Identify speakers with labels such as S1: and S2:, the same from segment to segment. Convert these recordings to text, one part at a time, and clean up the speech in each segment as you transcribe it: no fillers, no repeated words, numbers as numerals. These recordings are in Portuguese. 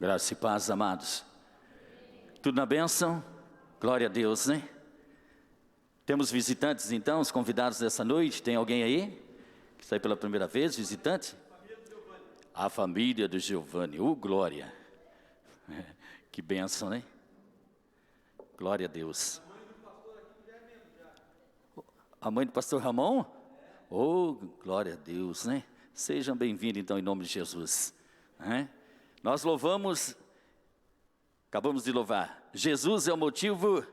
S1: Graça e paz, amados. Tudo na bênção? Glória a Deus, né? Temos visitantes então, os convidados dessa noite. Tem alguém aí que está aí pela primeira vez, visitante? A família do Giovanni. Glória. Que bênção, né? Glória a Deus. A mãe do pastor Ramon? Glória a Deus, né? Sejam bem-vindos então em nome de Jesus, né? Nós louvamos, acabamos de louvar. Jesus é o motivo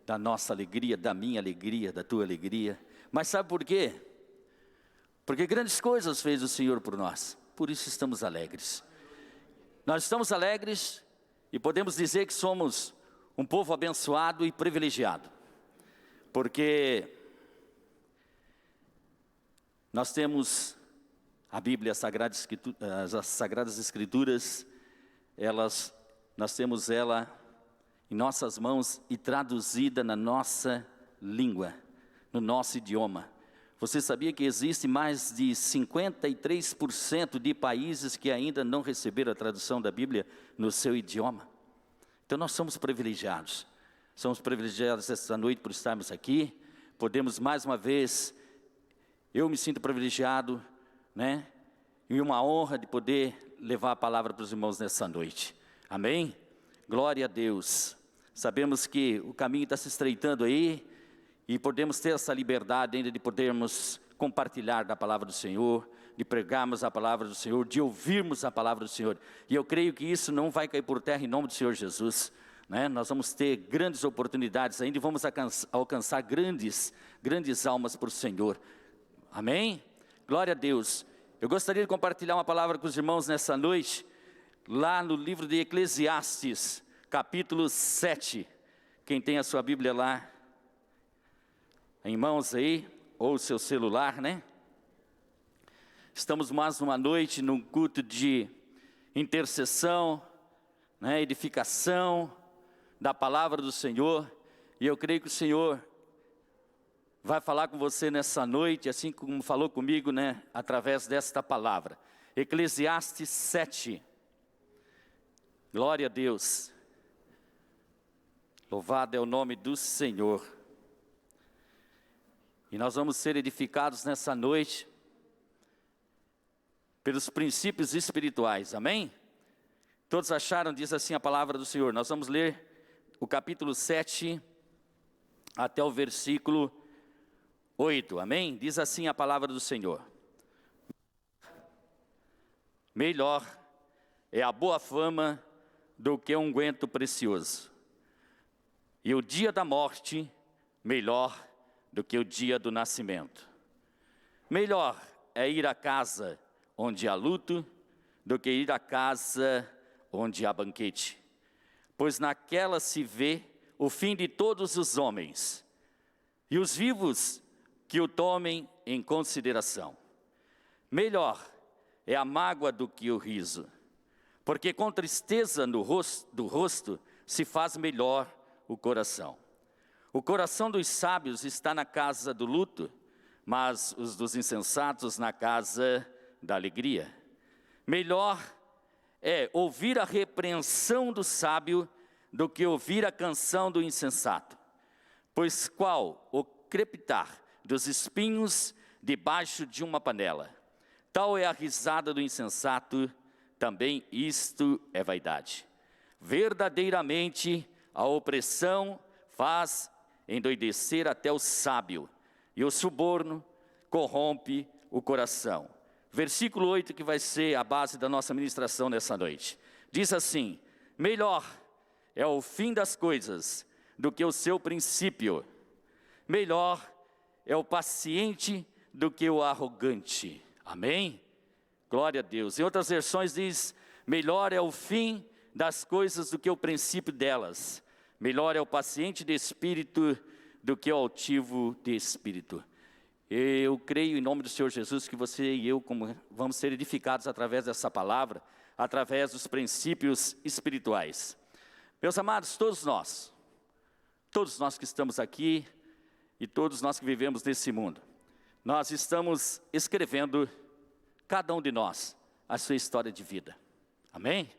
S1: da nossa alegria, da minha alegria, da tua alegria. Mas sabe por quê? Porque grandes coisas fez o Senhor por nós. Por isso estamos alegres. Nós estamos alegres e podemos dizer que somos um povo abençoado e privilegiado. Porque nós temos a Bíblia, as Sagradas Escrituras, nós temos ela em nossas mãos e traduzida na nossa língua, no nosso idioma. Você sabia que existe mais de 53% de países que ainda não receberam a tradução da Bíblia no seu idioma? Então nós somos privilegiados. Somos privilegiados esta noite por estarmos aqui. Podemos mais uma vez, eu me sinto privilegiado, né? E uma honra de poder levar a palavra para os irmãos nessa noite. Amém? Glória a Deus. Sabemos que o caminho está se estreitando aí e podemos ter essa liberdade ainda de podermos compartilhar da palavra do Senhor, de pregarmos a palavra do Senhor, de ouvirmos a palavra do Senhor. E eu creio que isso não vai cair por terra em nome do Senhor Jesus, né? Nós vamos ter grandes oportunidades ainda e vamos alcançar grandes almas por Senhor. Amém? Glória a Deus. Eu gostaria de compartilhar uma palavra com os irmãos nessa noite, lá no livro de Eclesiastes, capítulo 7. Quem tem a sua Bíblia lá em mãos aí, ou o seu celular, né? Estamos mais uma noite num culto de intercessão, né? Edificação da palavra do Senhor. E eu creio que o Senhor vai falar com você nessa noite, assim como falou comigo, né, através desta palavra. Eclesiastes 7. Glória a Deus. Louvado é o nome do Senhor. E nós vamos ser edificados nessa noite pelos princípios espirituais. Amém? Todos acharam? Diz assim a palavra do Senhor. Nós vamos ler o capítulo 7 até o versículo 8, amém? Diz assim a palavra do Senhor. Melhor é a boa fama do que um unguento precioso, e o dia da morte melhor do que o dia do nascimento. Melhor é ir à casa onde há luto do que ir à casa onde há banquete, pois naquela se vê o fim de todos os homens, e os vivos que o tomem em consideração. Melhor é a mágoa do que o riso, porque com tristeza do rosto se faz melhor o coração. O coração dos sábios está na casa do luto, mas os dos insensatos na casa da alegria. Melhor é ouvir a repreensão do sábio do que ouvir a canção do insensato, pois qual o crepitar dos espinhos debaixo de uma panela, tal é a risada do insensato, também isto é vaidade. Verdadeiramente a opressão faz endoidecer até o sábio, e o suborno corrompe o coração. Versículo 8, que vai ser a base da nossa ministração nessa noite, diz assim: melhor é o fim das coisas do que o seu princípio. Melhor é o paciente do que o arrogante. Amém? Glória a Deus. Em outras versões diz: melhor é o fim das coisas do que o princípio delas. Melhor é o paciente de espírito do que o altivo de espírito. Eu creio em nome do Senhor Jesus que você e eu vamos ser edificados através dessa palavra, através dos princípios espirituais. Meus amados, todos nós que estamos aqui e todos nós que vivemos nesse mundo, nós estamos escrevendo, cada um de nós, a sua história de vida. Amém?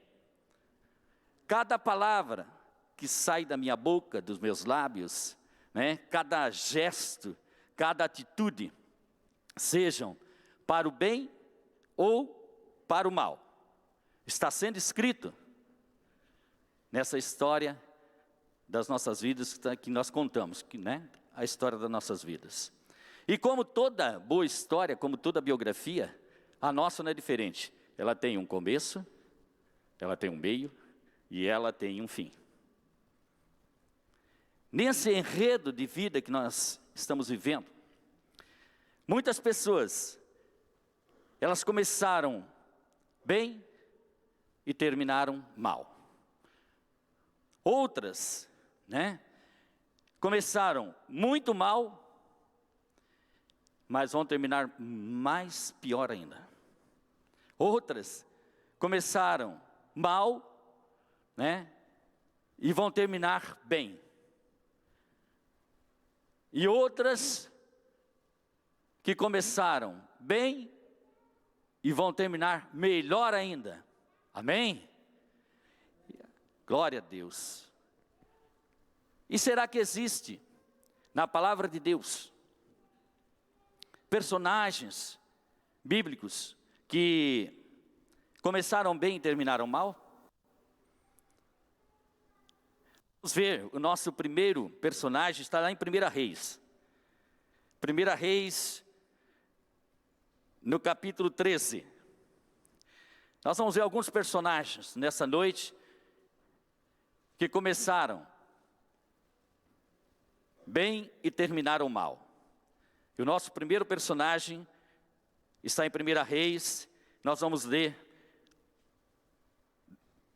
S1: Cada palavra que sai da minha boca, dos meus lábios, né? Cada gesto, cada atitude, sejam para o bem ou para o mal. Está sendo escrito nessa história das nossas vidas que nós contamos, né? A história das nossas vidas. E como toda boa história, como toda biografia, a nossa não é diferente. Ela tem um começo, ela tem um meio e ela tem um fim. Nesse enredo de vida que nós estamos vivendo, muitas pessoas, elas começaram bem e terminaram mal. Outras, né, começaram muito mal, mas vão terminar mais pior ainda. Outras começaram mal, né, e vão terminar bem. E outras que começaram bem e vão terminar melhor ainda. Amém? Glória a Deus. E será que existe na palavra de Deus personagens bíblicos que começaram bem e terminaram mal? Vamos ver, o nosso primeiro personagem está lá em 1 Reis. 1 Reis, no capítulo 13. Nós vamos ver alguns personagens nessa noite que começaram bem e terminaram mal. E o nosso primeiro personagem está em 1 Reis. Nós vamos ler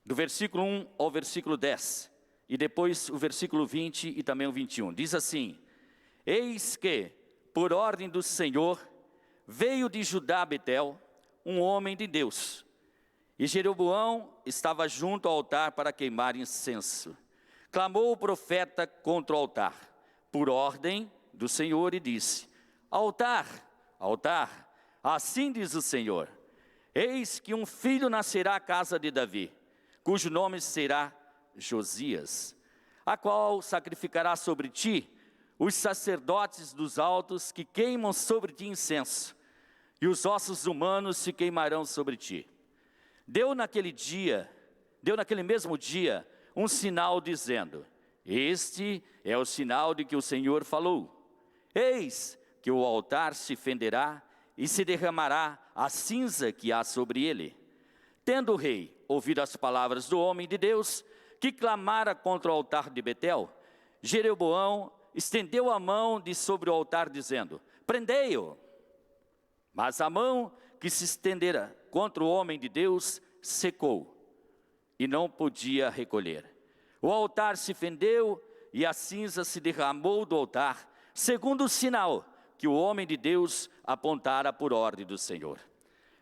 S1: do versículo 1 ao versículo 10. E depois o versículo 20 e também o 21. Diz assim: Eis que, por ordem do Senhor, veio de Judá a Betel um homem de Deus. E Jeroboão estava junto ao altar para queimar incenso. Clamou o profeta contra o altar, por ordem do Senhor, e disse: Altar, altar, assim diz o Senhor: Eis que um filho nascerá à casa de Davi, cujo nome será Josias, a qual sacrificará sobre ti os sacerdotes dos altos que queimam sobre ti incenso, e os ossos humanos se queimarão sobre ti. Deu naquele mesmo dia, um sinal dizendo: Este é o sinal de que o Senhor falou. Eis que o altar se fenderá e se derramará a cinza que há sobre ele. Tendo o rei ouvido as palavras do homem de Deus, que clamara contra o altar de Betel, Jeroboão estendeu a mão de sobre o altar, dizendo: Prendei-o. Mas a mão que se estendera contra o homem de Deus secou, e não podia recolher. O altar se fendeu, e a cinza se derramou do altar, segundo o sinal que o homem de Deus apontara por ordem do Senhor.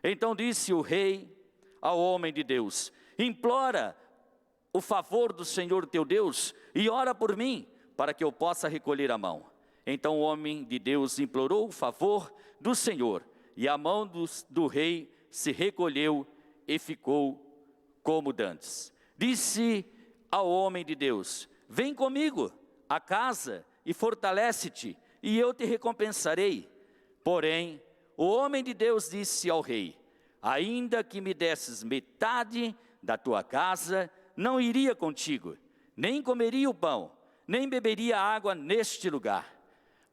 S1: Então disse o rei ao homem de Deus: Implora o favor do Senhor teu Deus, e ora por mim, para que eu possa recolher a mão. Então o homem de Deus implorou o favor do Senhor, e a mão do rei se recolheu e ficou como dantes. Disse ao homem de Deus: Vem comigo a casa e fortalece-te, e eu te recompensarei. Porém, o homem de Deus disse ao rei: Ainda que me desses metade da tua casa, não iria contigo, nem comeria o pão, nem beberia água neste lugar.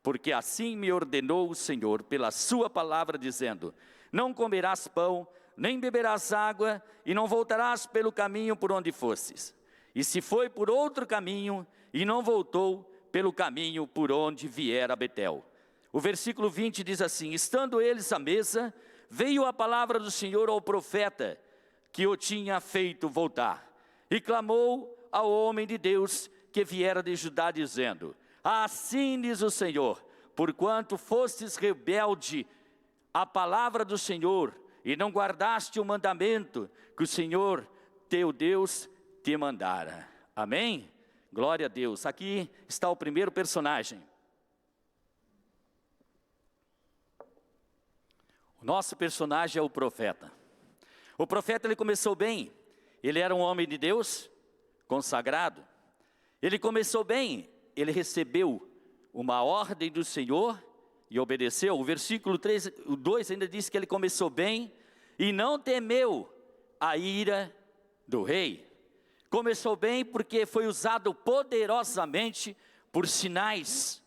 S1: Porque assim me ordenou o Senhor pela sua palavra, dizendo: Não comerás pão, nem beberás água, e não voltarás pelo caminho por onde fostes. E se foi por outro caminho, e não voltou pelo caminho por onde viera a Betel. O versículo 20 diz assim: Estando eles à mesa, veio a palavra do Senhor ao profeta, que o tinha feito voltar. E clamou ao homem de Deus que viera de Judá, dizendo: Assim diz o Senhor, porquanto fostes rebelde à palavra do Senhor, e não guardaste o mandamento que o Senhor teu Deus te mandara. Amém? Glória a Deus. Aqui está o primeiro personagem. O nosso personagem é o profeta. O profeta, ele começou bem, ele era um homem de Deus, consagrado. Ele começou bem, ele recebeu uma ordem do Senhor e obedeceu. O versículo 2 ainda diz que ele começou bem e não temeu a ira do rei. Começou bem porque foi usado poderosamente por sinais.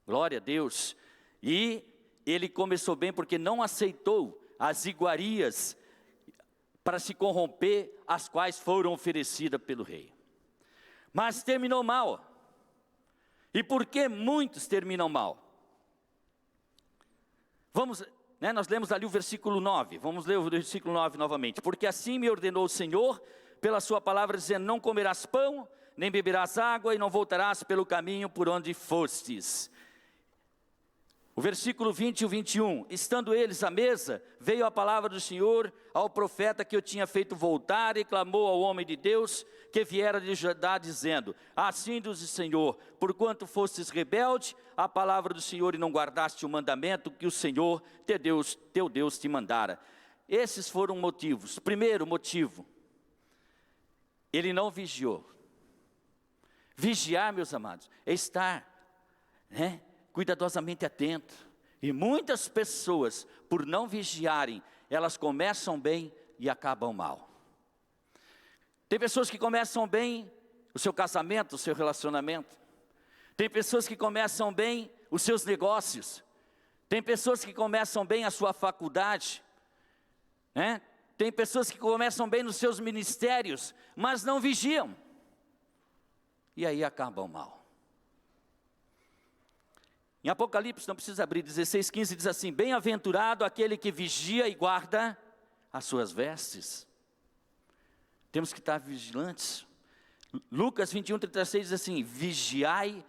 S1: Glória a Deus. E ele começou bem porque não aceitou as iguarias para se corromper, as quais foram oferecidas pelo rei. Mas terminou mal. E por que muitos terminam mal? Vamos, nós lemos ali o versículo 9. Vamos ler o versículo 9 novamente. Porque assim me ordenou o Senhor, pela sua palavra, dizendo: não comerás pão, nem beberás água, e não voltarás pelo caminho por onde fostes. O versículo 20 e o 21, estando eles à mesa, veio a palavra do Senhor ao profeta que eu tinha feito voltar, e clamou ao homem de Deus que viera de Judá, dizendo: assim diz o Senhor, porquanto fostes rebelde à palavra do Senhor e não guardaste o mandamento que o Senhor, teu Deus te mandara. Esses foram motivos. Primeiro motivo, ele não vigiou. Vigiar, meus amados, é estar, cuidadosamente atento. E muitas pessoas, por não vigiarem, elas começam bem e acabam mal. Tem pessoas que começam bem o seu casamento, o seu relacionamento. Tem pessoas que começam bem os seus negócios. Tem pessoas que começam bem a sua faculdade. Tem pessoas que começam bem nos seus ministérios, mas não vigiam. E aí acabam mal. Em Apocalipse, não precisa abrir, 16:15 diz assim: bem-aventurado aquele que vigia e guarda as suas vestes. Temos que estar vigilantes. Lucas 21:36 diz assim: vigiai,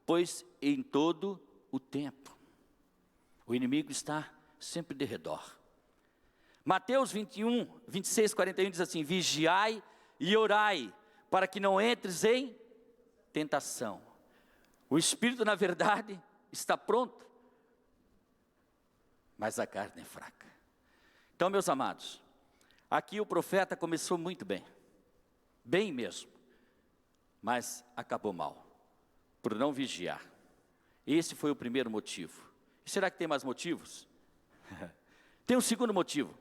S1: pois em todo o tempo. O inimigo está sempre de redor. Mateus 26:41 diz assim: vigiai e orai, para que não entres em tentação. O espírito, na verdade, está pronto, mas a carne é fraca. Então, meus amados, aqui o profeta começou muito bem, bem mesmo, mas acabou mal, por não vigiar. Esse foi o primeiro motivo. E será que tem mais motivos? Tem um segundo motivo,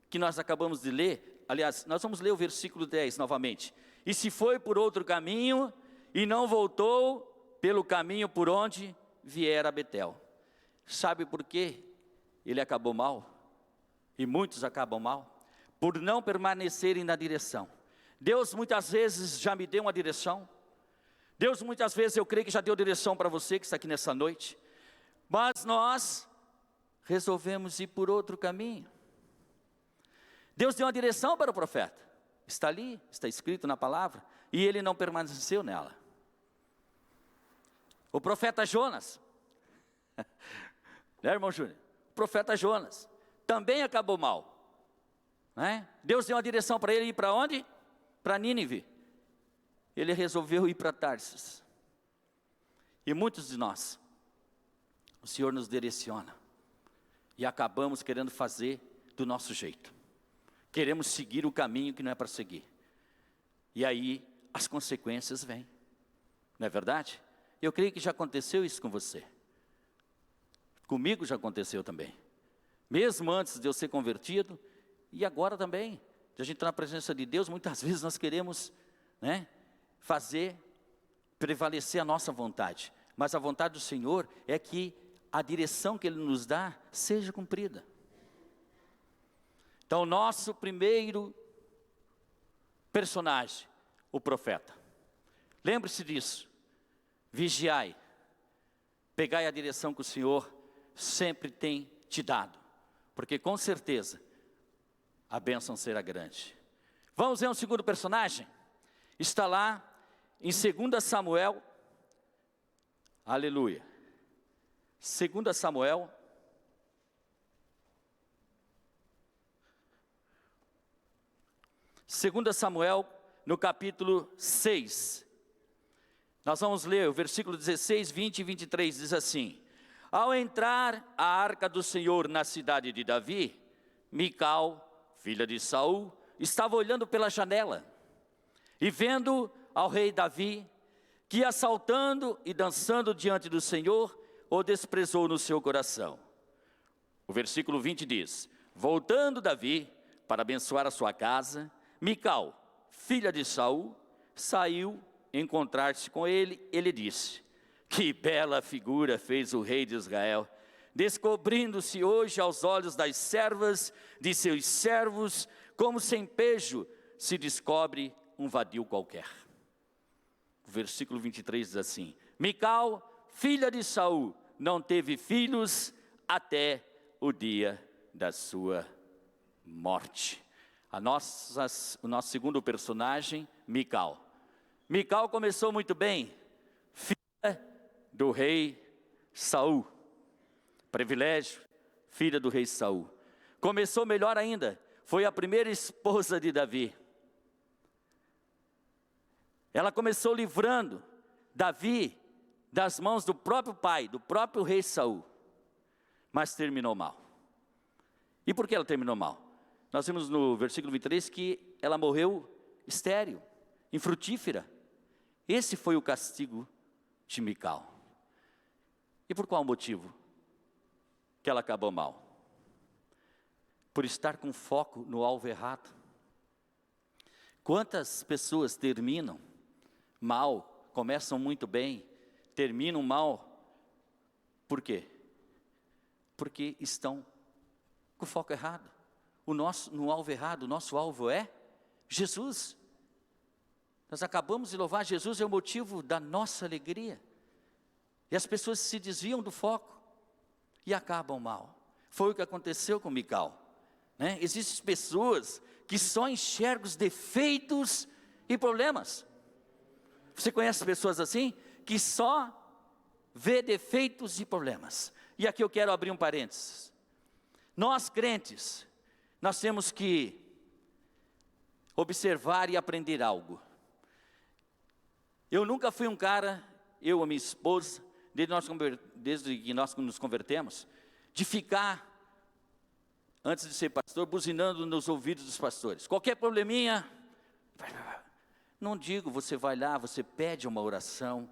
S1: que nós acabamos de ler. Aliás, nós vamos ler o versículo 10 novamente. E se foi por outro caminho, e não voltou pelo caminho por onde viera a Betel. Sabe por quê ele acabou mal? E muitos acabam mal? Por não permanecerem na direção. Deus muitas vezes já me deu uma direção. Deus muitas vezes, eu creio que já deu direção para você que está aqui nessa noite. Mas nós resolvemos ir por outro caminho. Deus deu uma direção para o profeta. Está ali, está escrito na palavra. E ele não permaneceu nela. O profeta Jonas, irmão Júnior? O profeta Jonas também acabou mal. Deus deu uma direção para ele ir para onde? Para Nínive. Ele resolveu ir para Tarsis. E muitos de nós, o Senhor nos direciona. E acabamos querendo fazer do nosso jeito. Queremos seguir o caminho que não é para seguir. E aí as consequências vêm. Não é verdade? Eu creio que já aconteceu isso com você. Comigo já aconteceu também. Mesmo antes de eu ser convertido, e agora também. De a gente estar na presença de Deus, muitas vezes nós queremos fazer prevalecer a nossa vontade. Mas a vontade do Senhor é que a direção que Ele nos dá seja cumprida. Então, o nosso primeiro personagem, o profeta. Lembre-se disso. Vigiai, pegai a direção que o Senhor sempre tem te dado, porque com certeza a bênção será grande. Vamos ver um segundo personagem? Está lá em 2 Samuel, aleluia, 2 Samuel, no capítulo 6. Nós vamos ler o versículo 16, 20 e 23, diz assim: ao entrar a arca do Senhor na cidade de Davi, Mical, filha de Saul, estava olhando pela janela. E vendo ao rei Davi, que ia saltando e dançando diante do Senhor, o desprezou no seu coração. O versículo 20 diz: voltando Davi para abençoar a sua casa, Mical, filha de Saul, saiu encontrar-se com ele. Ele disse: que bela figura fez o rei de Israel, descobrindo-se hoje aos olhos das servas de seus servos, como sem pejo se descobre um vadio qualquer. O versículo 23 diz assim: Mical, filha de Saul, não teve filhos até o dia da sua morte. O nosso segundo personagem, Mical. Mical começou muito bem, filha do rei Saul. Privilégio, filha do rei Saul. Começou melhor ainda, foi a primeira esposa de Davi. Ela começou livrando Davi das mãos do próprio pai, do próprio rei Saul. Mas terminou mal. E por que ela terminou mal? Nós vimos no versículo 23 que ela morreu estéril, infrutífera. Esse foi o castigo de Mical. E por qual motivo que ela acabou mal? Por estar com foco no alvo errado. Quantas pessoas terminam mal, começam muito bem, terminam mal? Por quê? Porque estão com o foco errado. No alvo errado, o nosso alvo é Jesus. Nós acabamos de louvar Jesus, é o motivo da nossa alegria. E as pessoas se desviam do foco e acabam mal. Foi o que aconteceu com Mical, né? Existem pessoas que só enxergam os defeitos e problemas. Você conhece pessoas assim? Que só vê defeitos e problemas. E aqui eu quero abrir um parênteses. Nós crentes, nós temos que observar e aprender algo. Eu nunca fui um cara, eu e minha esposa, desde que nós nos convertemos, de ficar, antes de ser pastor, buzinando nos ouvidos dos pastores. Qualquer probleminha, não digo, você vai lá, você pede uma oração.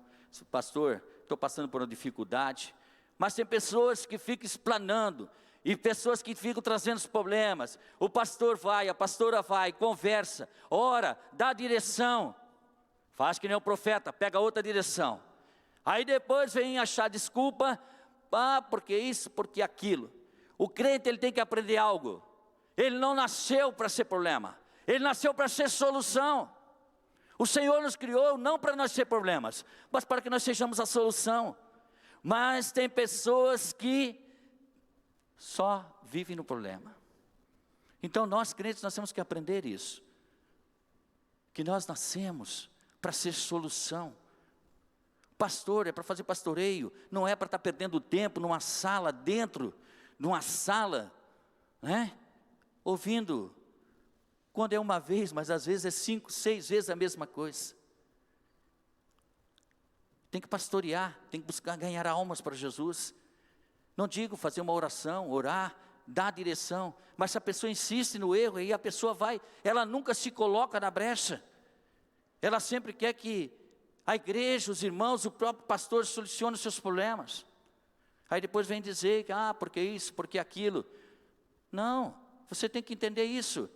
S1: Pastor, estou passando por uma dificuldade. Mas tem pessoas que ficam explanando, e pessoas que ficam trazendo os problemas. O pastor vai, a pastora vai, conversa, ora, dá direção. Faz que nem o profeta, pega outra direção. Aí depois vem achar desculpa, porque isso, porque aquilo. O crente, ele tem que aprender algo. Ele não nasceu para ser problema, ele nasceu para ser solução. O Senhor nos criou não para nós ser problemas, mas para que nós sejamos a solução. Mas tem pessoas que só vivem no problema. Então nós crentes, nós temos que aprender isso. Que nós nascemos para ser solução. Pastor é para fazer pastoreio, não é para estar perdendo tempo numa sala, dentro de uma sala, né? Ouvindo, quando é uma vez, mas às vezes é 5, 6 vezes a mesma coisa. Tem que pastorear, tem que buscar ganhar almas para Jesus. Não digo fazer uma oração, orar, dar direção, mas se a pessoa insiste no erro, aí a pessoa vai, ela nunca se coloca na brecha. Ela sempre quer que a igreja, os irmãos, o próprio pastor solucione os seus problemas. Aí depois vem dizer que, porque isso, porque aquilo. Não, você tem que entender isso.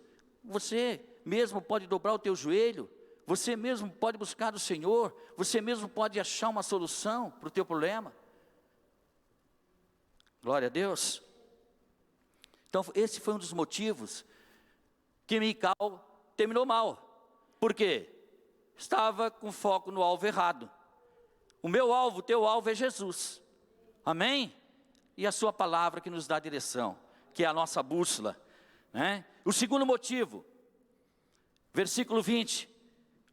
S1: Você mesmo pode dobrar o teu joelho, você mesmo pode buscar o Senhor, você mesmo pode achar uma solução para o teu problema. Glória a Deus. Então esse foi um dos motivos que Mical terminou mal. Por quê? Estava com foco no alvo errado. O meu alvo, o teu alvo é Jesus. Amém? E a sua palavra que nos dá direção, que é a nossa bússola, né? O segundo motivo, versículo 20.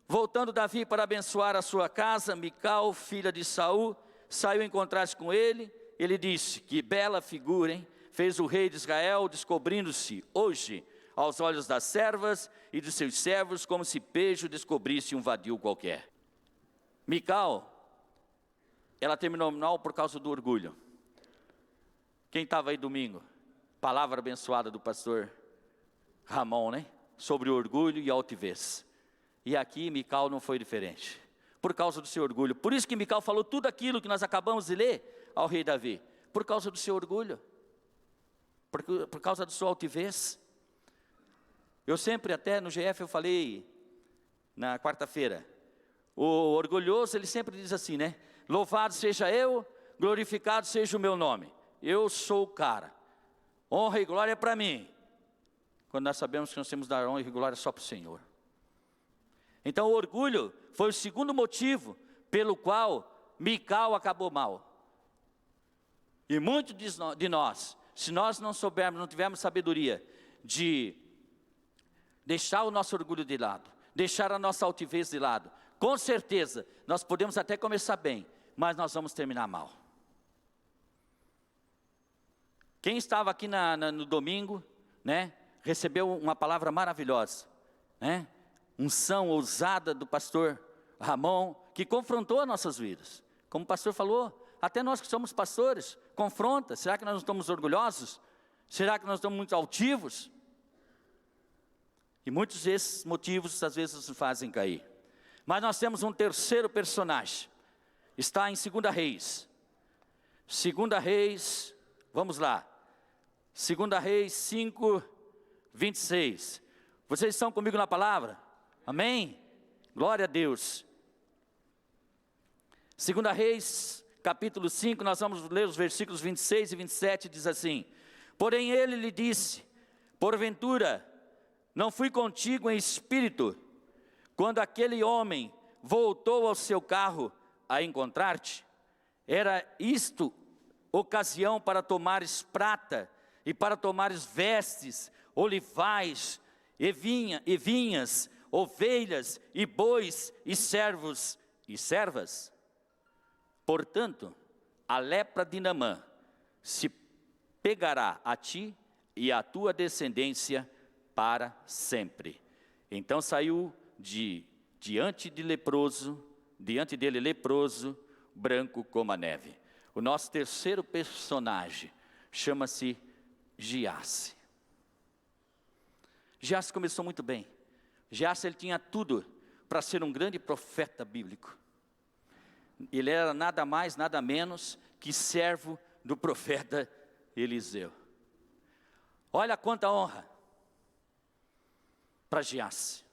S1: Voltando Davi para abençoar a sua casa, Mical, filha de Saul, saiu encontrar-se com ele. Ele disse: que bela figura, hein? Fez o rei de Israel, descobrindo-se hoje aos olhos das servas e dos seus servos, como se pejo descobrisse um vadio qualquer. Mical, ela terminou mal por causa do orgulho. Quem estava aí domingo? Palavra abençoada do pastor Ramon, né? Sobre o orgulho e a altivez. E aqui Mical não foi diferente, por causa do seu orgulho. Por isso que Mical falou tudo aquilo que nós acabamos de ler ao rei Davi, por causa do seu orgulho, por causa da sua altivez. Eu sempre, até no GF eu falei, na quarta-feira, o orgulhoso ele sempre diz assim, né? Louvado seja eu, glorificado seja o meu nome. Eu sou o cara, honra e glória para mim. Quando nós sabemos que nós temos que dar honra e glória só para o Senhor. Então o orgulho foi o segundo motivo pelo qual Mical acabou mal. E muitos de nós, se nós não soubermos, não tivermos sabedoria de deixar o nosso orgulho de lado, deixar a nossa altivez de lado, com certeza nós podemos até começar bem, mas nós vamos terminar mal. Quem estava aqui no domingo, né, recebeu uma palavra maravilhosa, né? Unção ousada do pastor Ramon, que confrontou as nossas vidas. Como o pastor falou, até nós que somos pastores, confronta. Será que nós não estamos orgulhosos? Será que nós estamos muito altivos? E muitos desses motivos às vezes nos fazem cair. Mas nós temos um terceiro personagem. Está em 2 Reis. 2 Reis, vamos lá. 2 Reis 5, 26. Vocês estão comigo na palavra? Amém? Glória a Deus. 2 Reis, capítulo 5, nós vamos ler os versículos 26 e 27, diz assim: Porém ele lhe disse, porventura, não fui contigo em espírito, quando aquele homem voltou ao seu carro a encontrar-te? Era isto ocasião para tomares prata, e para tomares vestes, olivais, e vinhas, ovelhas, e bois, e servos, e servas? Portanto, a lepra de Naamã se pegará a ti e a tua descendência para sempre. Então saiu diante dele leproso, branco como a neve. O nosso terceiro personagem chama-se Giasse. Giasse começou muito bem. Giasse ele tinha tudo para ser um grande profeta bíblico. Ele era nada mais, nada menos que servo do profeta Eliseu. Olha quanta honra para Giasse.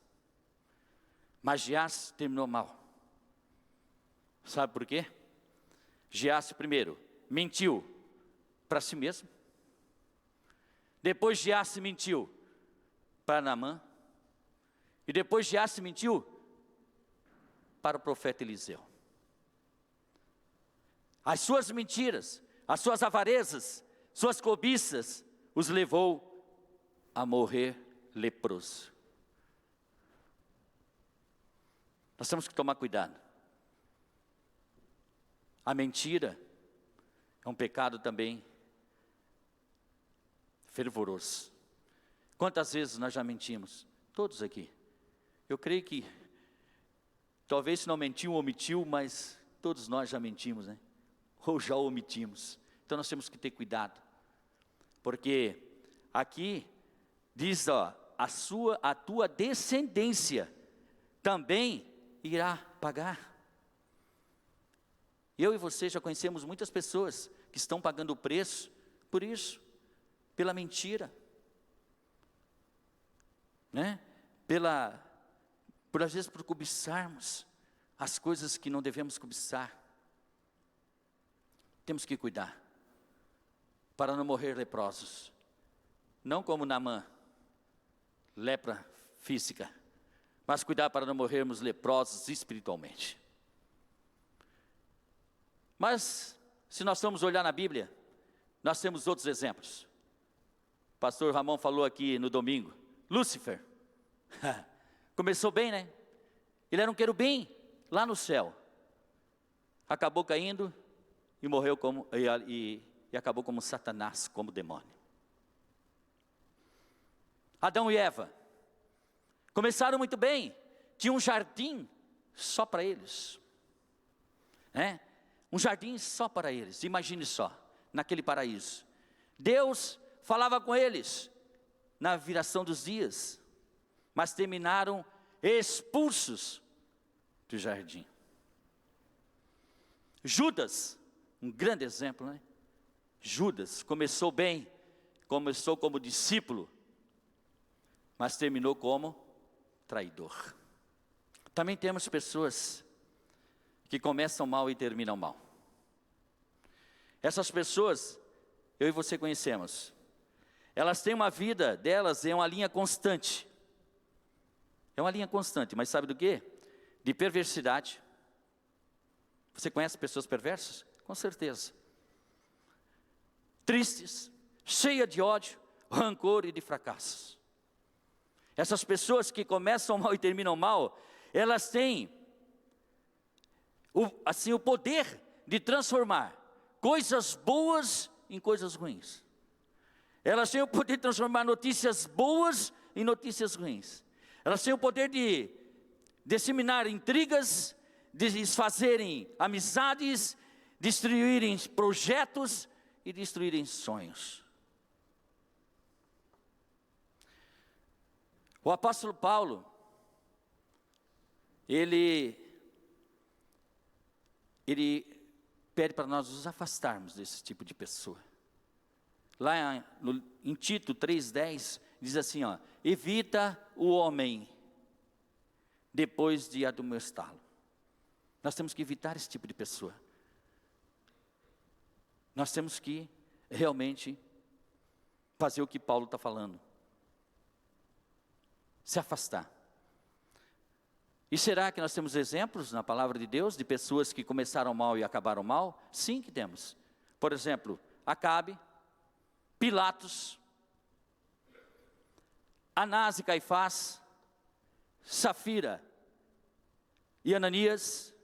S1: Mas Giasse terminou mal. Sabe por quê? Giasse primeiro mentiu para si mesmo. Depois Giasse mentiu para Naamã. E depois Giasse mentiu para o profeta Eliseu. As suas mentiras, as suas avarezas, suas cobiças, os levou a morrer leproso. Nós temos que tomar cuidado. A mentira é um pecado também fervoroso. Quantas vezes nós já mentimos? Todos aqui. Eu creio que, talvez se não mentiu, omitiu, mas todos nós já mentimos, né? Ou já omitimos. Então nós temos que ter cuidado. Porque aqui diz, ó, a tua descendência também irá pagar. Eu e você já conhecemos muitas pessoas que estão pagando o preço por isso, pela mentira, né? Por às vezes por cobiçarmos as coisas que não devemos cobiçar. Temos que cuidar para não morrer leprosos, não como Naamã, lepra física, mas cuidar para não morrermos leprosos espiritualmente. Mas, se nós formos olhar na Bíblia, nós temos outros exemplos. O pastor Ramon falou aqui no domingo, Lúcifer, começou bem, né? Ele era um querubim lá no céu, acabou caindo e morreu e acabou como Satanás, como demônio. Adão e Eva começaram muito bem, tinha um jardim só para eles, né? Um jardim só para eles, imagine só, naquele paraíso. Deus falava com eles na viração dos dias, mas terminaram expulsos do jardim. Judas, um grande exemplo, né? Judas começou bem, começou como discípulo, mas terminou como traidor. Também temos pessoas que começam mal e terminam mal. Essas pessoas, eu e você conhecemos. Elas têm uma vida delas, é uma linha constante. É uma linha constante, mas sabe do quê? De perversidade. Você conhece pessoas perversas? Com certeza. Tristes, cheias de ódio, rancor e de fracassos. Essas pessoas que começam mal e terminam mal, elas têm o poder de transformar coisas boas em coisas ruins. Elas têm o poder de transformar notícias boas em notícias ruins. Elas têm o poder de disseminar intrigas, de desfazerem amizades, destruírem projetos e destruírem sonhos. O apóstolo Paulo, ele pede para nós nos afastarmos desse tipo de pessoa. Lá em Tito 3,10, diz assim, ó, evita o homem depois de admoestá-lo. Nós temos que evitar esse tipo de pessoa. Nós temos que realmente fazer o que Paulo está falando. Se afastar. E será que nós temos exemplos na palavra de Deus de pessoas que começaram mal e acabaram mal? Sim que temos. Por exemplo, Acabe, Pilatos, Anás e Caifás, Safira e Ananias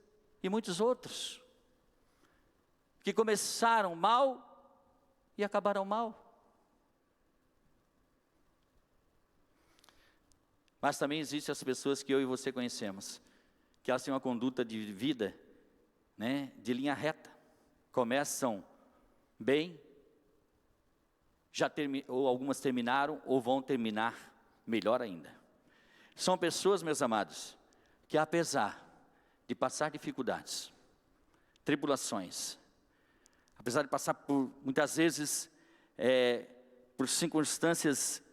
S1: e muitos outros, que começaram mal e acabaram mal. Mas também existem as pessoas que eu e você conhecemos, que elas têm uma conduta de vida, né, de linha reta. Começam bem, ou algumas terminaram, ou vão terminar melhor ainda. São pessoas, meus amados, que apesar de passar dificuldades, tribulações, apesar de passar por, muitas vezes, por circunstâncias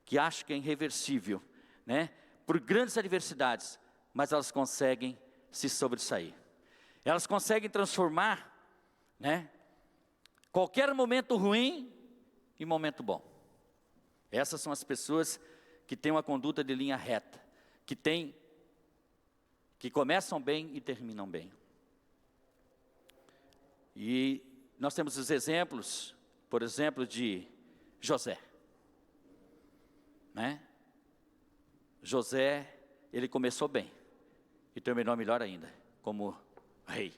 S1: que acham que é irreversível, né? Por grandes adversidades, mas elas conseguem se sobressair. Elas conseguem transformar, né, qualquer momento ruim em momento bom. Essas são as pessoas que têm uma conduta de linha reta, que começam bem e terminam bem. E nós temos os exemplos, por exemplo, de José, né? José, ele começou bem e terminou melhor ainda, como rei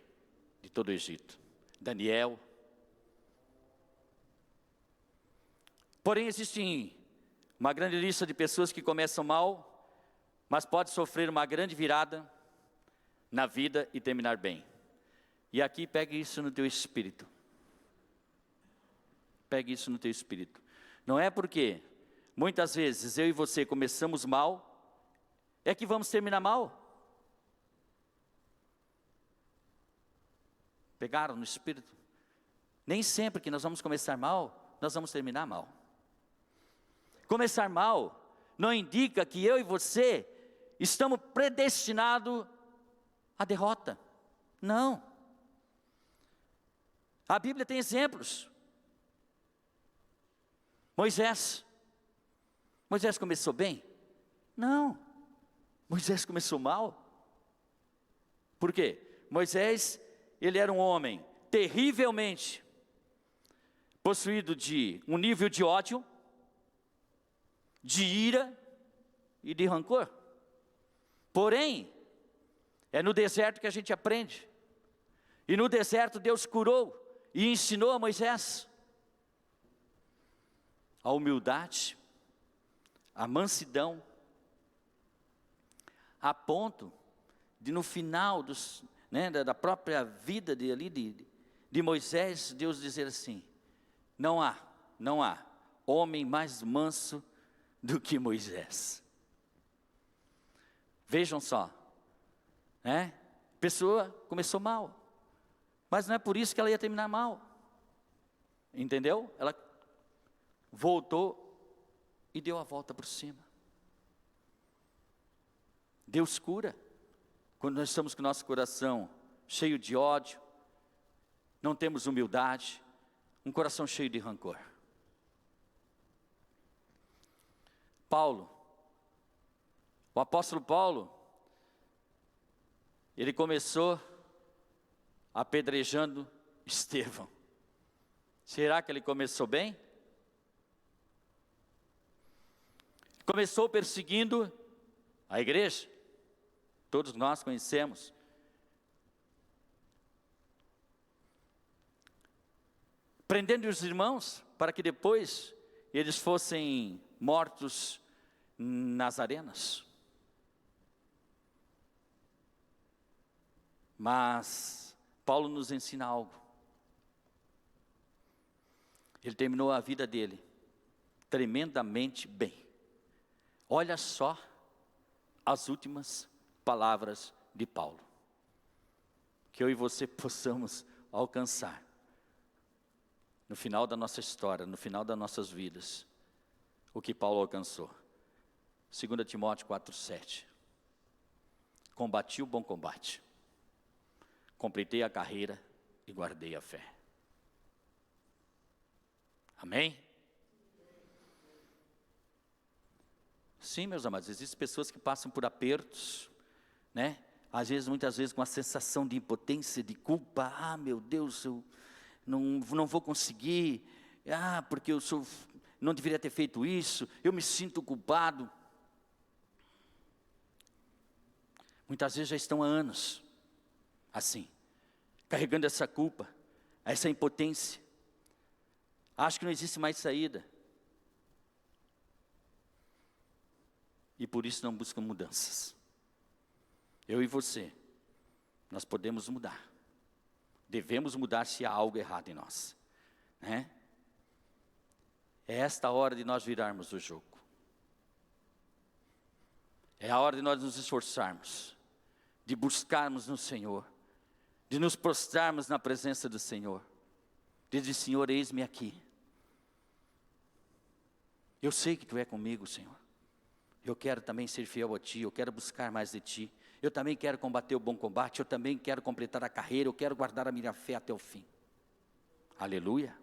S1: de todo o Egito. Daniel. Porém, existe uma grande lista de pessoas que começam mal, mas pode sofrer uma grande virada na vida e terminar bem. E aqui pegue isso no teu espírito. Pegue isso no teu espírito. Não é porque muitas vezes eu e você começamos mal, é que vamos terminar mal. Pegaram no espírito? Nem sempre que nós vamos começar mal, nós vamos terminar mal. Começar mal não indica que eu e você estamos predestinados à derrota. Não. A Bíblia tem exemplos. Moisés começou bem? Não. Moisés começou mal. Por quê? Moisés, ele era um homem terrivelmente possuído de um nível de ódio, de ira e de rancor. Porém, é no deserto que a gente aprende. E no deserto Deus curou e ensinou a Moisés a humildade, a mansidão, a ponto de no final da própria vida de Moisés, Deus dizer assim, não há homem mais manso do que Moisés. Vejam só, né? A pessoa começou mal, mas não é por isso que ela ia terminar mal. Entendeu? Ela voltou e deu a volta por cima. Deus cura quando nós estamos com o nosso coração cheio de ódio, não temos humildade, um coração cheio de rancor. Paulo, o apóstolo Paulo, ele começou apedrejando Estevão. Será que ele começou bem? Começou perseguindo a igreja. Todos nós conhecemos. Prendendo os irmãos para que depois eles fossem mortos nas arenas. Mas Paulo nos ensina algo. Ele terminou a vida dele tremendamente bem. Olha só as últimas palavras de Paulo. Que eu e você possamos alcançar no final da nossa história, no final das nossas vidas, o que Paulo alcançou. 2 Timóteo 4,7. Combati o bom combate, completei a carreira e guardei a fé. Amém? Sim, meus amados, existem pessoas que passam por apertos, né? Às vezes, muitas vezes com a sensação de impotência, de culpa. Ah, meu Deus, eu não vou conseguir. Ah, porque não deveria ter feito isso. Eu me sinto culpado. Muitas vezes já estão há anos assim, carregando essa culpa, essa impotência. Acho que não existe mais saída. E por isso não buscam mudanças. Eu e você, nós podemos mudar. Devemos mudar se há algo errado em nós, né? É esta hora de nós virarmos o jogo. É a hora de nós nos esforçarmos, de buscarmos no Senhor, de nos prostrarmos na presença do Senhor. De dizer: Senhor, eis-me aqui. Eu sei que Tu é comigo, Senhor. Eu quero também ser fiel a Ti, eu quero buscar mais de Ti. Eu também quero combater o bom combate, eu também quero completar a carreira, eu quero guardar a minha fé até o fim. Aleluia.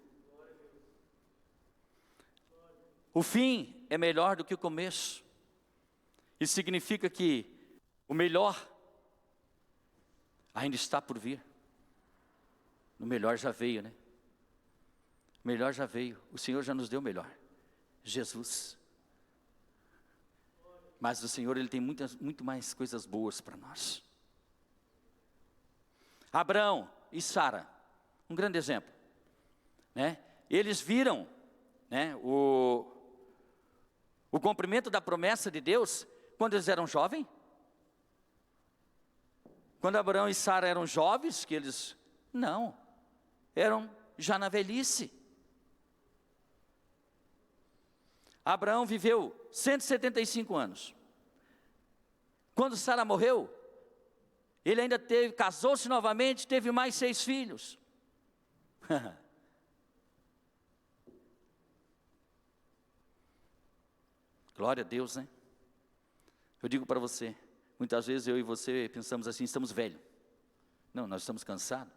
S1: O fim é melhor do que o começo. Isso significa que o melhor ainda está por vir. O melhor já veio, né? O melhor já veio, o Senhor já nos deu o melhor. Jesus. Mas o Senhor, Ele tem muito mais coisas boas para nós. Abraão e Sara, um grande exemplo, né? Eles viram, né, o cumprimento da promessa de Deus quando eles eram jovens. Quando Abraão e Sara eram jovens, que eles, não, eram já na velhice. Abraão viveu 175 anos. Quando Sara morreu, ele ainda casou-se novamente, teve mais 6 filhos. Glória a Deus, né? Eu digo para você, muitas vezes eu e você pensamos assim: estamos velhos. Não, nós estamos cansados.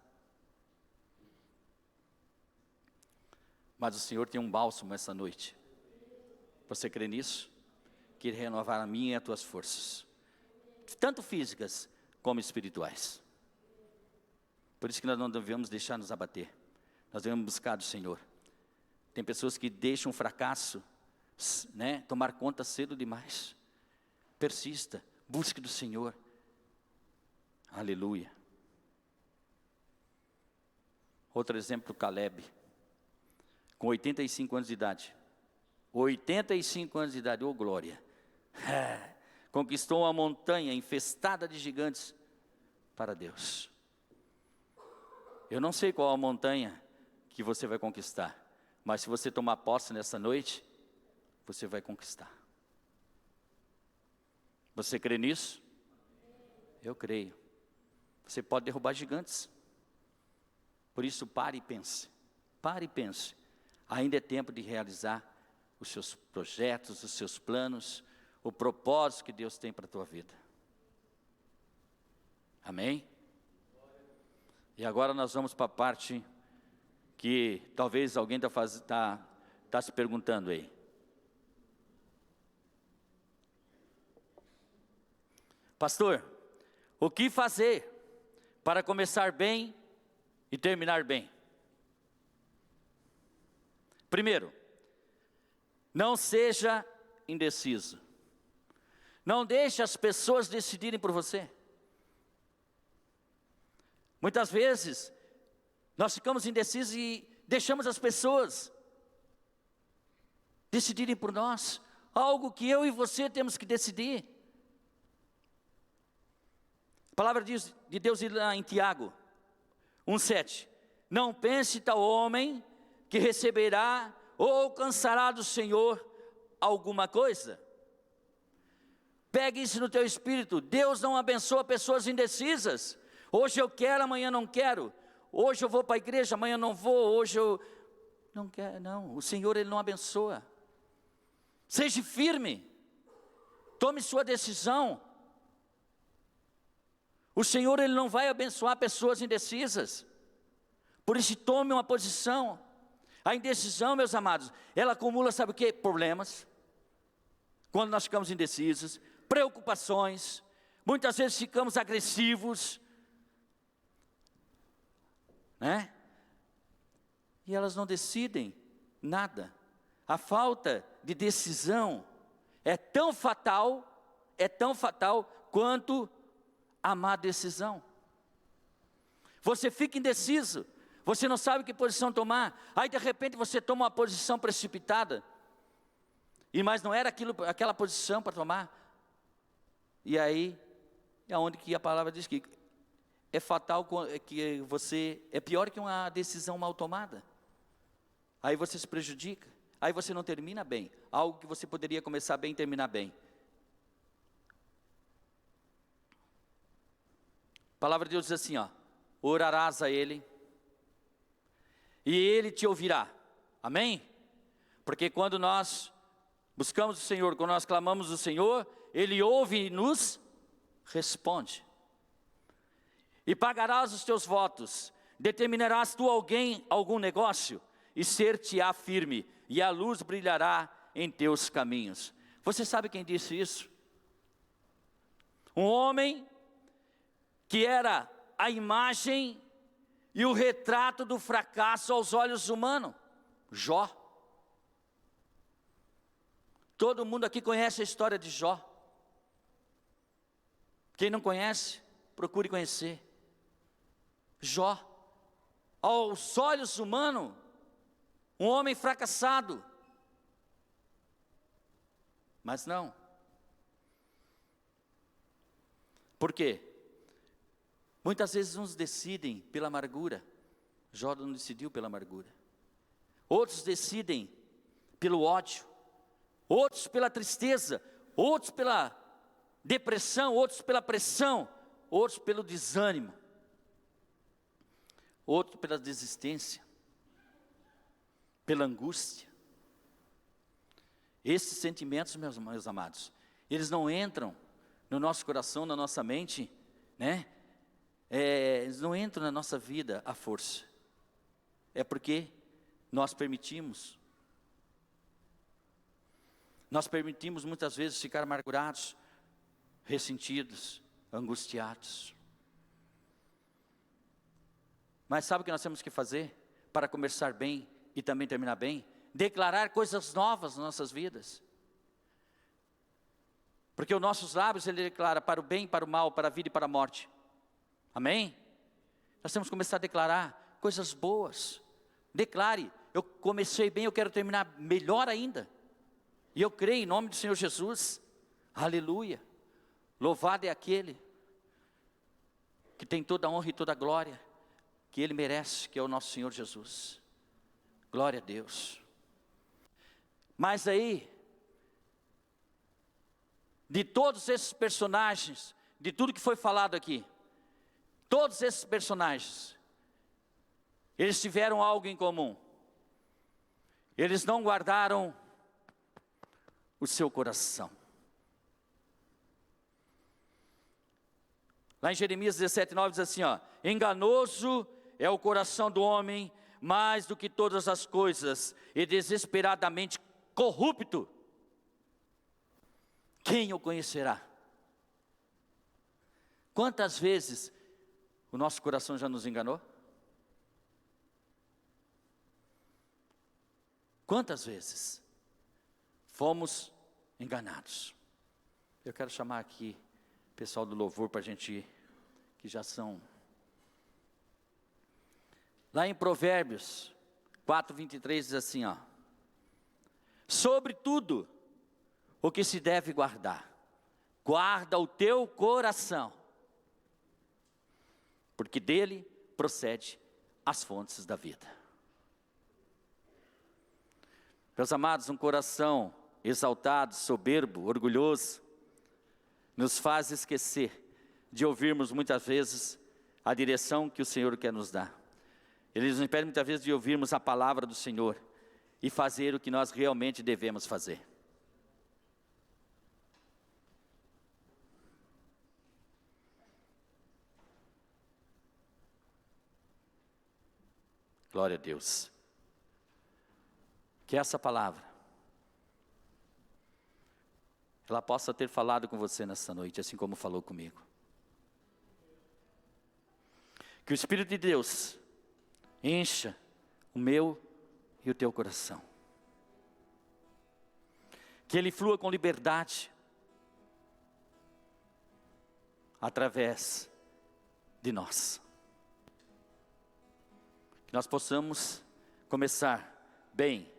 S1: Mas o Senhor tem um bálsamo essa noite. Você crê nisso? Que renovar a minha e as tuas forças, tanto físicas como espirituais. Por isso que nós não devemos deixar nos abater. Nós devemos buscar do Senhor. Tem pessoas que deixam o fracasso, né, tomar conta cedo demais. Persista, busque do Senhor. Aleluia. Outro exemplo, Caleb, com 85 anos de idade. 85 anos de idade, oh glória. Conquistou uma montanha infestada de gigantes para Deus. Eu não sei qual a montanha que você vai conquistar, mas se você tomar posse nessa noite, você vai conquistar. Você crê nisso? Eu creio. Você pode derrubar gigantes. Por isso, pare e pense. Pare e pense. Ainda é tempo de realizar os seus projetos, os seus planos, o propósito que Deus tem para a tua vida. Amém? E agora nós vamos para a parte que talvez alguém está se perguntando aí. Pastor, o que fazer para começar bem e terminar bem? Primeiro, não seja indeciso. Não deixe as pessoas decidirem por você. Muitas vezes, nós ficamos indecisos e deixamos as pessoas decidirem por nós. Algo que eu e você temos que decidir. A palavra de Deus diz lá em Tiago 1,7. Não pense tal homem que receberá ou alcançará do Senhor alguma coisa. Pegue isso no teu espírito. Deus não abençoa pessoas indecisas. Hoje eu quero, amanhã não quero. Hoje eu vou para a igreja, amanhã não vou. Hoje eu não quero, não. O Senhor, Ele não abençoa. Seja firme. Tome sua decisão. O Senhor, Ele não vai abençoar pessoas indecisas. Por isso, tome uma posição. A indecisão, meus amados, ela acumula, sabe o quê? Problemas. Quando nós ficamos indecisos, preocupações. Muitas vezes ficamos agressivos. Né? E elas não decidem nada. A falta de decisão é tão fatal quanto a má decisão. Você fica indeciso, você não sabe que posição tomar, aí de repente você toma uma posição precipitada, mas não era aquela posição para tomar, e aí é onde que a palavra diz que é fatal, que você, é pior que uma decisão mal tomada, aí você se prejudica, aí você não termina bem, algo que você poderia começar bem e terminar bem. A palavra de Deus diz assim, orarás a Ele, e Ele te ouvirá, amém? Porque quando nós buscamos o Senhor, quando nós clamamos o Senhor, Ele ouve e nos responde. E pagarás os teus votos, determinarás tu algum negócio, e ser-te-á firme, e a luz brilhará em teus caminhos. Você sabe quem disse isso? Um homem que era a imagem e o retrato do fracasso aos olhos humanos, Jó. Todo mundo aqui conhece a história de Jó. Quem não conhece, procure conhecer. Jó, aos olhos humanos, um homem fracassado. Mas não. Por quê? Muitas vezes uns decidem pela amargura. Jó não decidiu pela amargura. Outros decidem pelo ódio. Outros pela tristeza. Outros pela depressão. Outros pela pressão. Outros pelo desânimo. Outros pela desistência. Pela angústia. Esses sentimentos, meus amados, eles não entram no nosso coração, na nossa mente, né? Eles não entram na nossa vida à força. É porque nós permitimos. Nós permitimos muitas vezes ficar amargurados, ressentidos, angustiados. Mas sabe o que nós temos que fazer para começar bem e também terminar bem? Declarar coisas novas nas nossas vidas. Porque os nossos lábios, ele declara para o bem, para o mal, para a vida e para a morte. Amém? Nós temos que começar a declarar coisas boas. Declare, eu comecei bem, eu quero terminar melhor ainda. E eu creio em nome do Senhor Jesus. Aleluia. Louvado é aquele que tem toda a honra e toda a glória que Ele merece, que é o nosso Senhor Jesus. Glória a Deus. Mas aí, de todos esses personagens, de tudo que foi falado aqui, todos esses personagens, eles tiveram algo em comum. Eles não guardaram o seu coração. Lá em Jeremias 17:9 diz assim, enganoso é o coração do homem, mais do que todas as coisas, e desesperadamente corrupto. Quem o conhecerá? Quantas vezes o nosso coração já nos enganou? Quantas vezes fomos enganados? Eu quero chamar aqui o pessoal do louvor para a gente ir, que já são. Lá em Provérbios 4:23 diz assim, sobre tudo o que se deve guardar, guarda o teu coração, porque dele procede as fontes da vida. Meus amados, um coração exaltado, soberbo, orgulhoso, nos faz esquecer de ouvirmos muitas vezes a direção que o Senhor quer nos dar. Ele nos impede muitas vezes de ouvirmos a palavra do Senhor e fazer o que nós realmente devemos fazer. Glória a Deus. Que essa palavra, ela possa ter falado com você nessa noite, assim como falou comigo. Que o Espírito de Deus encha o meu e o teu coração. Que ele flua com liberdade através de nós. Que nós possamos começar bem,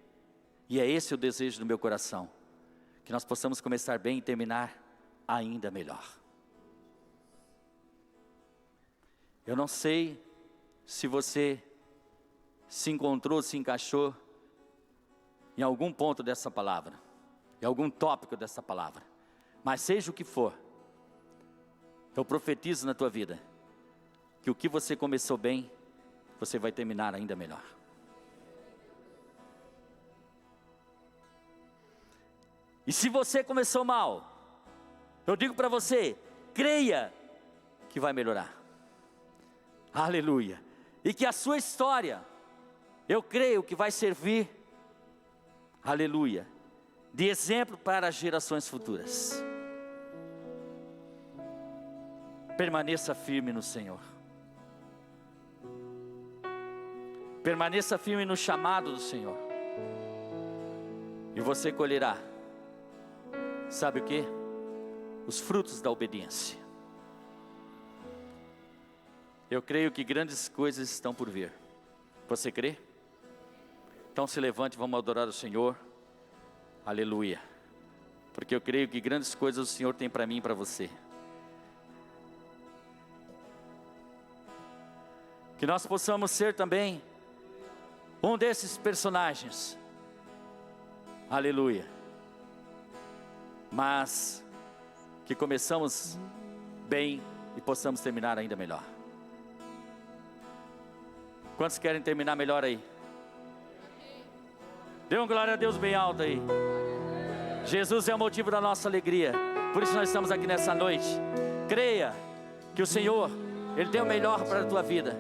S1: e é esse o desejo do meu coração, que nós possamos começar bem e terminar ainda melhor. Eu não sei se você se encontrou, se encaixou em algum ponto dessa palavra, em algum tópico dessa palavra, mas seja o que for, eu profetizo na tua vida, que o que você começou bem, você vai terminar ainda melhor. E se você começou mal, eu digo para você, creia que vai melhorar. Aleluia. E que a sua história, eu creio que vai servir, aleluia, de exemplo para as gerações futuras. Permaneça firme no Senhor. Permaneça firme no chamado do Senhor. E você colherá, sabe o que? Os frutos da obediência. Eu creio que grandes coisas estão por vir. Você crê? Então se levante, vamos adorar o Senhor. Aleluia. Porque eu creio que grandes coisas o Senhor tem para mim e para você. Que nós possamos ser também um desses personagens. Aleluia. Mas que começamos bem e possamos terminar ainda melhor. Quantos querem terminar melhor aí? Dê uma glória a Deus bem alto aí. Jesus é o motivo da nossa alegria. Por isso nós estamos aqui nessa noite. Creia que o Senhor, Ele tem o melhor para a tua vida.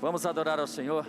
S1: Vamos adorar ao Senhor.